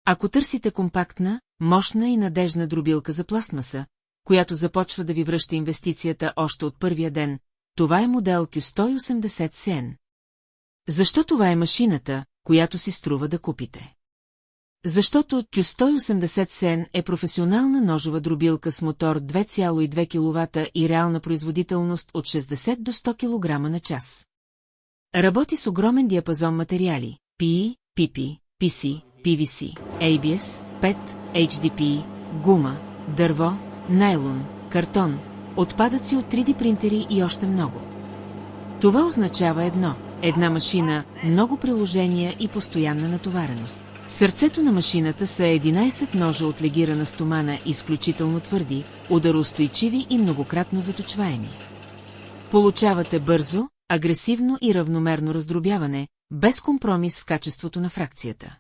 Ако търсите компактна, мощна и надежна дробилка за пластмаса, която започва да ви връща инвестицията още от първия ден, това е модел Q180CN. Защо това е машината, която си струва да купите? Защото Q180CN е професионална ножова дробилка с мотор 2,2 кВт и реална производителност от 60 до 100 кг на час. Работи с огромен диапазон материали – PE, PP, PC, PVC, ABS, PET, HDPE, гума, дърво, найлон, картон, отпадъци от 3D принтери и още много. Това означава една машина, много приложения и постоянна натовареност. Сърцето на машината са 11 ножа от легирана стомана, изключително твърди, удароустойчиви и многократно заточваеми. Получавате бързо, агресивно и равномерно раздробяване, без компромис в качеството на фракцията.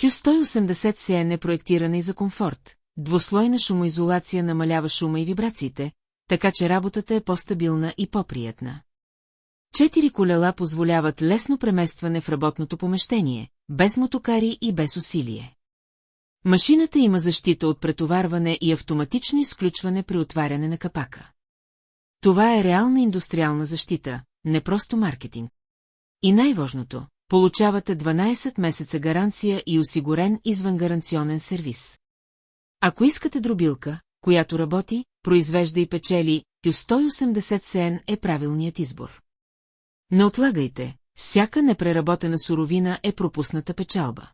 Q180CN е проектирана и за комфорт, двуслойна шумоизолация намалява шума и вибрациите, така че работата е по-стабилна и по-приятна. 4 колела позволяват лесно преместване в работното помещение, без мотокари и без усилие. Машината има защита от претоварване и автоматично изключване при отваряне на капака. Това е реална индустриална защита, не просто маркетинг. И най-важното, получавате 12 месеца гаранция и осигурен извънгаранционен сервис. Ако искате дробилка, която работи, произвежда и печели, Q180CN е правилният избор. Не отлагайте, всяка непреработена суровина е пропусната печалба.